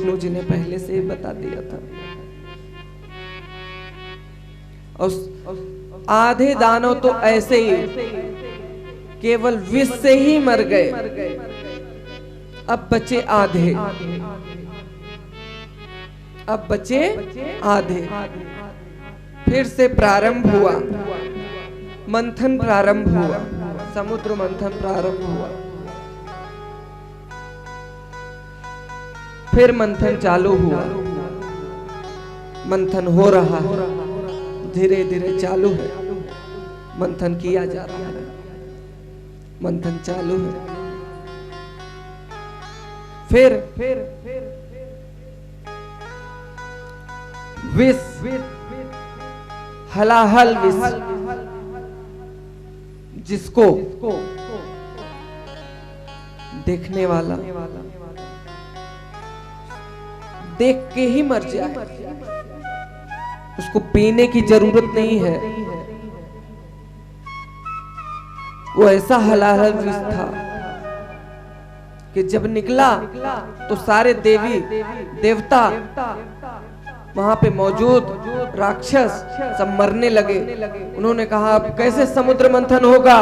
विष्णु जी ने पहले से ही बता दिया था। और आधे दानव तो ऐसे ही केवल विष से ही मर गए, अब बचे आधे, अब बचे आधे। फिर से प्रारंभ हुआ, मंथन प्रारंभ हुआ, समुद्र मंथन प्रारंभ हुआ। फिर मंथन चालू हुआ, मंथन हो रहा है, धीरे धीरे चालू है, मंथन किया जा रहा है, मंथन चालू है। फिर विष, हलाहल विष, जिसको देखने वाला देख के ही मर जाए, उसको पीने की जरूरत नहीं है। वो ऐसा हलाहल विष था कि जब निकला तो सारे देवी देवता वहां पे मौजूद राक्षस सब मरने लगे। उन्होंने कहा अब कैसे समुद्र मंथन होगा,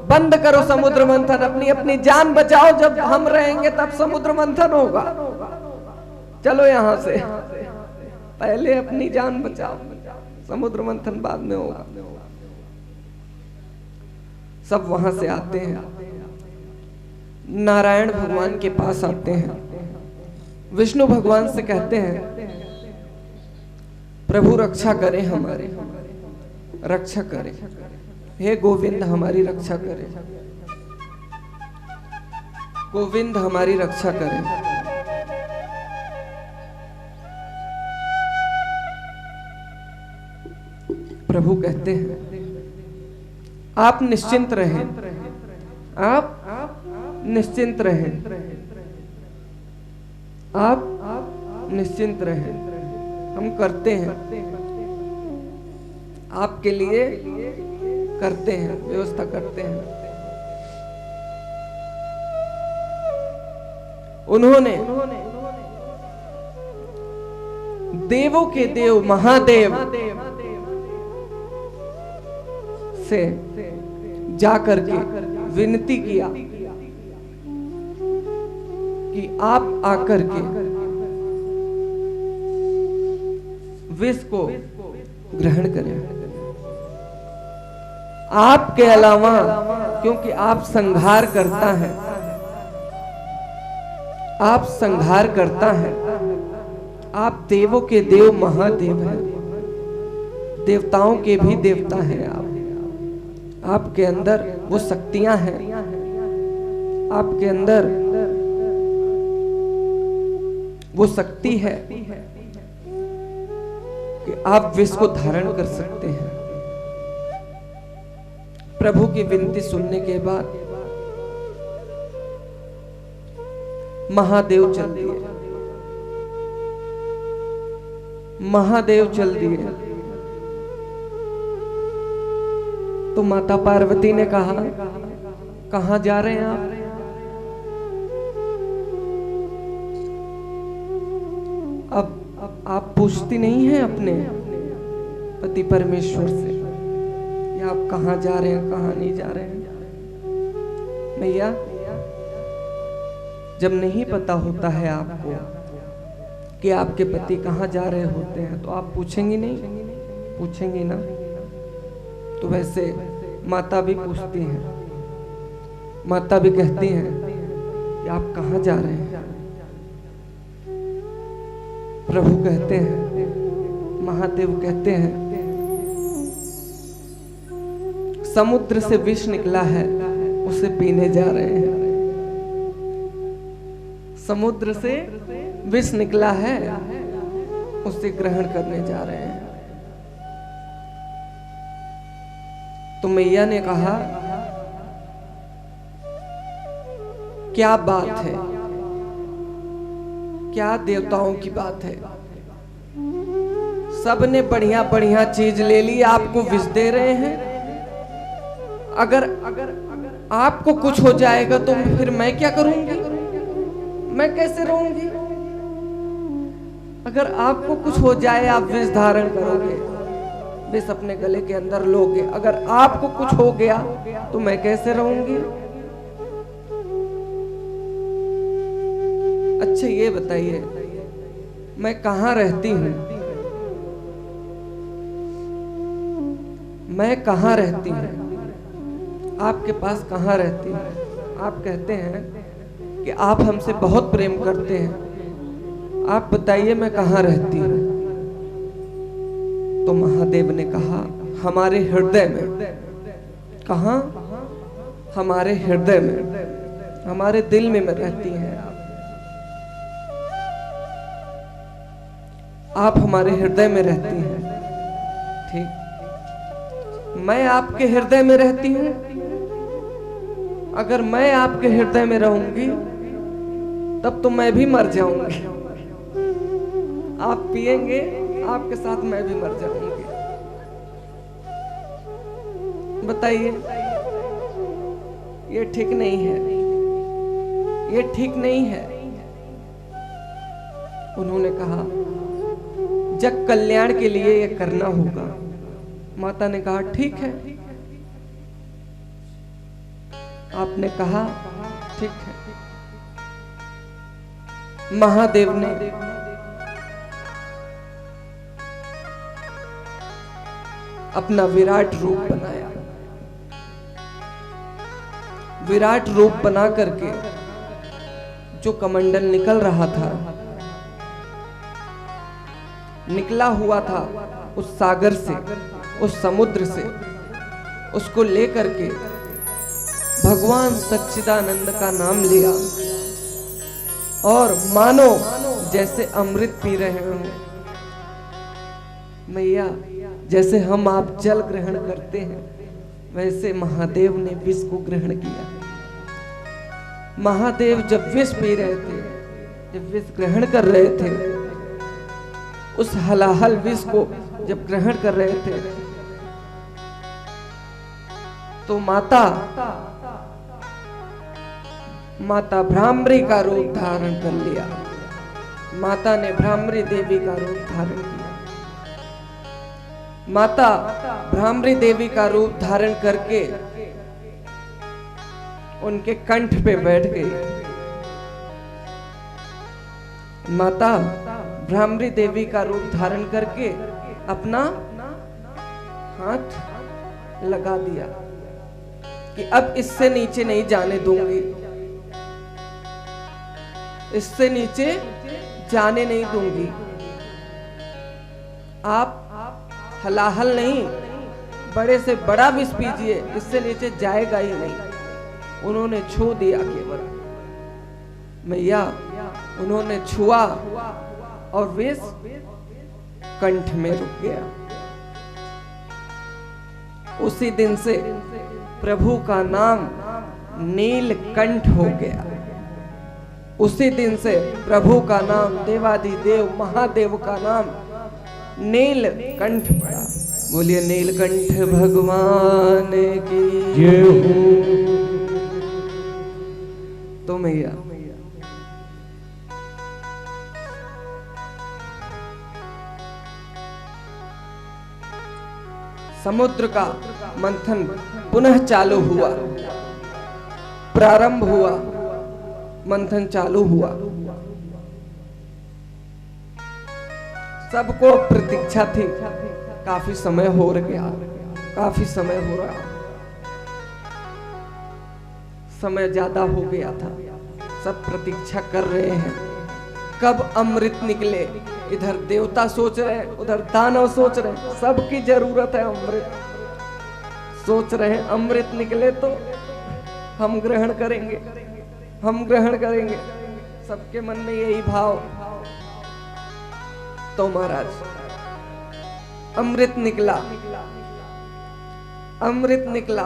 बंद करो समुद्र मंथन, अपनी अपनी जान बचाओ, जब हम रहेंगे तब समुद्र मंथन होगा, चलो यहां से, पहले अपनी जान बचाओ, समुद्र मंथन बाद में होगा। सब वहां से आते हैं, नारायण भगवान के पास आते हैं, विष्णु भगवान से कहते हैं प्रभु रक्षा करें, हमारे रक्षा करें, हे गोविंद हमारी रक्षा करें, गोविंद हमारी रक्षा करें। प्रभु कहते हैं आप निश्चिंत रहें, आप निश्चिंत रहें, आप निश्चिंत रहें, हम करते हैं, आपके लिए करते हैं, व्यवस्था करते हैं। उन्होंने देवों के देव महादेव से जाकर के विनती किया कि आप आकर के विष को ग्रहण करें, आपके अलावा, क्योंकि आप संहार करता है, आप संहार करता है, आप देवों के देव महादेव हैं, देवताओं के भी देवता हैं आप, आपके अंदर वो शक्तियां हैं, आपके अंदर वो शक्ति है कि आप विष को धारण कर सकते हैं। प्रभु की विनती सुनने के बाद महादेव चल दिए, महादेव चल दिए। तो माता पार्वती ने कहा कहां जा रहे हैं आप? अब आप पूछती नहीं हैं अपने पति परमेश्वर से या आप कहां जा रहे हैं, कहां नहीं जा रहे हैं? मैया, जब नहीं पता होता है आपको कि आपके पति कहां जा रहे होते हैं तो आप पूछेंगी नहीं? पूछेंगी ना? तो वैसे माता भी पूछती हैं, माता भी कहती हैं कि आप कहां जा रहे हैं? प्रभु कहते हैं, महादेव कहते हैं समुद्र से विष निकला है, उसे पीने जा रहे हैं। समुद्र से विष निकला है, उसे ग्रहण करने जा रहे हैं। तो मैया ने कहा क्या बात है, क्या देवताओं की बात है, सब ने बढ़िया बढ़िया चीज ले ली, आपको विष दे रहे हैं। अगर आपको कुछ हो जाएगा तो फिर मैं क्या करूंगी, मैं कैसे रहूंगी? अगर आपको कुछ हो जाए, आप विष धारण करोगे, विष अपने गले के अंदर लोगे। अगर आपको कुछ हो गया तो मैं कैसे रहूंगी? अच्छा ये बताइए, मैं कहाँ रहती हूँ? मैं कहाँ रहती हूँ? आपके पास कहाँ रहती हूँ? आप कहते हैं कि आप हमसे बहुत प्रेम करते हैं, आप बताइए मैं कहाँ रहती हूँ? तो महादेव ने कहा, हमारे हृदय में। कहाँ? हमारे हृदय में, हमारे दिल में रहती हैं आप हमारे हृदय में रहती हैं। ठीक, मैं आपके हृदय में रहती हूँ। अगर मैं आपके हृदय में रहूंगी तब तो मैं भी मर जाऊंगी। आप पिएंगे, आपके साथ मैं भी मर जाऊंगी। बताइए, ये ठीक नहीं है, ये ठीक नहीं है। उन्होंने कहा, जग कल्याण के लिए ये करना होगा। माता ने कहा, ठीक है। आपने कहा, ठीक है। महादेव ने अपना विराट रूप बनाया। विराट रूप बना करके जो कमंडल निकल रहा था, निकला हुआ था उस सागर से, उस समुद्र से, उसको लेकर के भगवान सच्चिदानंद का नाम लिया और मानो जैसे अमृत पी रहे हो। मैया, जैसे हम आप जल ग्रहण करते हैं, वैसे महादेव ने विष को ग्रहण किया। महादेव जब विष पी रहे थे, जब विष ग्रहण कर रहे थे, उस हलाहल विष को जब ग्रहण कर रहे थे, तो माता भ्रामरी का रूप धारण कर लिया। माता ने भ्रामरी देवी का रूप धारण किया। माता भ्रामरी देवी का रूप धारण करके उनके कंठ पे बैठ गई। माता भ्रामरी देवी का रूप धारण करके अपना हाथ लगा दिया कि अब इससे नीचे नहीं जाने दूंगी, इससे नीचे जाने नहीं दूंगी। आप हलाहल नहीं, बड़े से बड़ा विष पीजिए, इससे नीचे जाएगा ही नहीं। उन्होंने छू दिया केवल। मैया, उन्होंने छुआ और विष कंठ में रुक गया। उसी दिन से प्रभु का नाम नीलकंठ हो गया। उसी दिन से प्रभु का नाम, देवाधिदेव महादेव का नाम नीलकंठ पड़ा। बोलिए नीलकंठ भगवान की जय हो। तो मैया, समुद्र का मंथन पुनः चालू हुआ, प्रारंभ हुआ, मंथन चालू हुआ। सबको प्रतीक्षा थी, काफी समय हो गया, काफी समय हो रहा, समय ज्यादा हो गया था। सब प्रतीक्षा कर रहे हैं कब अमृत निकले। इधर देवता सोच रहे हैं, उधर दानव सोच रहे हैं, सबकी जरूरत है अमृत। सोच रहे हैं अमृत निकले तो हम ग्रहण करेंगे, हम ग्रहण करेंगे। सबके मन में यही भाव। तो महाराज, अमृत निकला, अमृत निकला।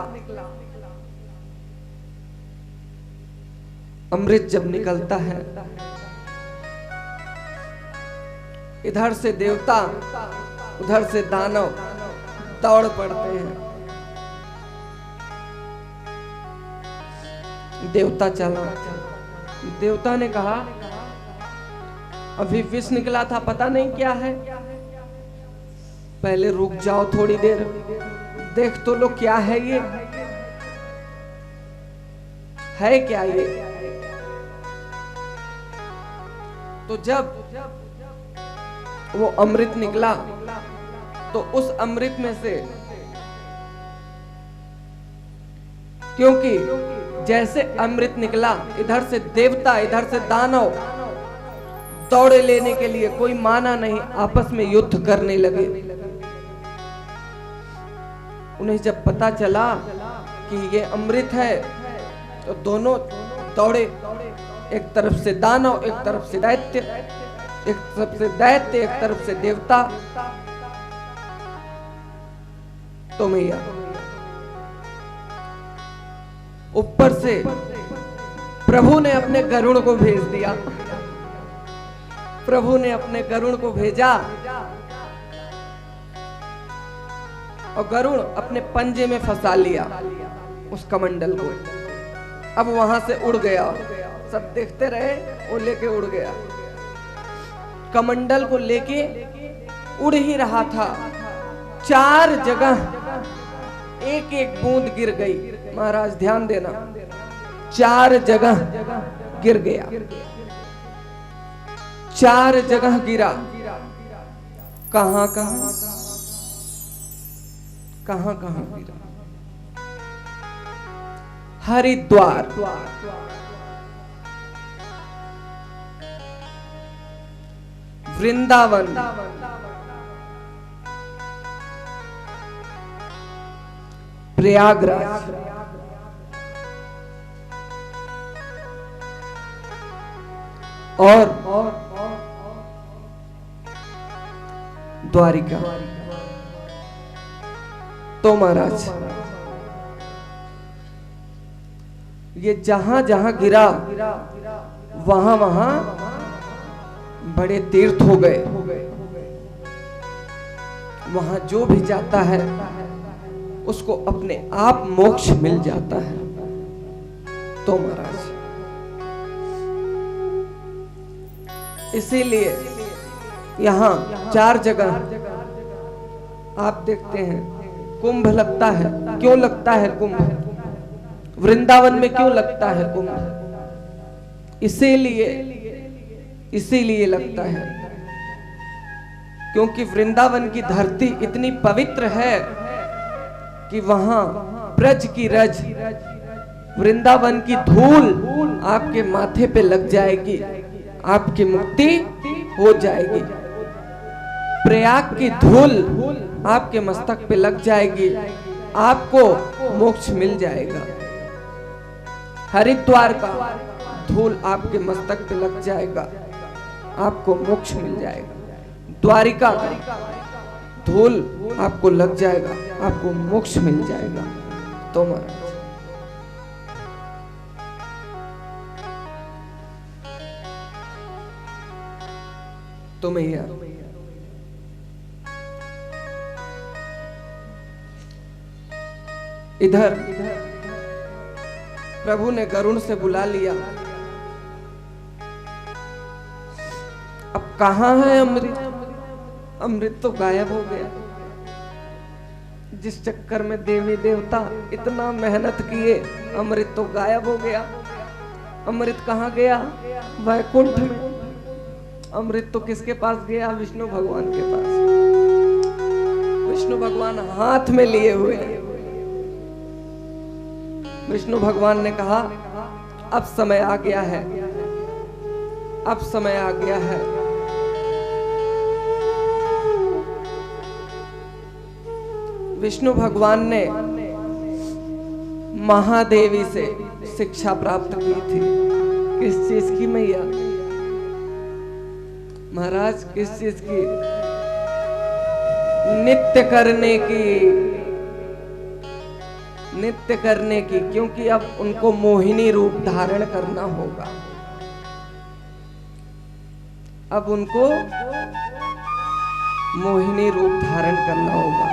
अमृत जब निकलता है, इधर से देवता, उधर से दानव दौड़ पड़ते हैं। देवता चला, देवता ने कहा अभी विष निकला था, पता नहीं क्या है। पहले रुक जाओ थोड़ी देर, देख तो लो क्या है ये, है क्या ये। तो जब वो अमृत निकला तो उस अमृत में से, क्योंकि जैसे अमृत निकला, इधर से देवता इधर से दानव दौड़े लेने के लिए, कोई माना नहीं, आपस में युद्ध करने लगे। उन्हें जब पता चला कि ये अमृत है तो दोनों दौड़े, एक तरफ से दानव, एक तरफ से दैत्य, एक तरफ से दैत्य, एक तरफ से देवता। तो मैया ऊपर से प्रभु ने अपने गरुड़ को भेज दिया, प्रभु ने अपने गरुड़ को भेजा और गरुड़ अपने पंजे में फंसा लिया उस कमंडल को। अब वहां से उड़ गया, सब देखते रहे, वो लेके उड़ गया, कमंडल को लेके उड़ ही रहा था। 4 जगह एक एक बूंद गिर गई। महाराज ध्यान देना, 4 जगह गिर गया, 4 जगह गिरा। कहां कहां कहां कहां गिरा? हरिद्वार, वृंदावन, प्रयागराज, और द्वारिका। तो महाराज ये जहां जहां गिरा वहां वहां बड़े तीर्थ हो गए। वहां जो भी जाता है उसको अपने आप मोक्ष मिल जाता है। तो महाराज इसीलिए यहाँ 4 जगह आप देखते हैं कुंभ लगता है। क्यों लगता है कुंभ? वृंदावन में क्यों लगता है कुंभ? इसीलिए लगता है क्योंकि वृंदावन की धरती इतनी पवित्र है कि वहां ब्रज की रज, वृंदावन की धूल आपके माथे पे लग जाएगी, आपकी मुक्ति हो जाएगी। प्रयाग की धूल आपके मस्तक पे लग जाएगी, आपको मोक्ष मिल जाएगा। हरिद्वार का धूल आपके मस्तक पे लग जाएगा, आपको मोक्ष मिल जाएगा। द्वारिका का धूल आपको लग जाएगा, आपको मोक्ष मिल जाएगा। तो महाराज तो मैया इधर प्रभु ने गरुड़ से बुला लिया। अब कहां है अमृत? अमृत तो गायब हो गया। जिस चक्कर में देवी देवता इतना मेहनत किए, अमृत तो गायब हो गया। अमृत कहां गया? वैकुंठ में। अमृत तो किसके पास गया? विष्णु भगवान के पास। विष्णु भगवान हाथ में लिए हुए हैं। विष्णु भगवान ने कहा अब समय आ गया है, अब समय आ गया है। विष्णु भगवान ने महादेवी से शिक्षा प्राप्त की थी। किस चीज की मैया? महाराज किस चीज की? नित्य करने की, नित्य करने की। क्योंकि अब उनको मोहिनी रूप धारण करना होगा। अब उनको मोहिनी रूप धारण करना होगा।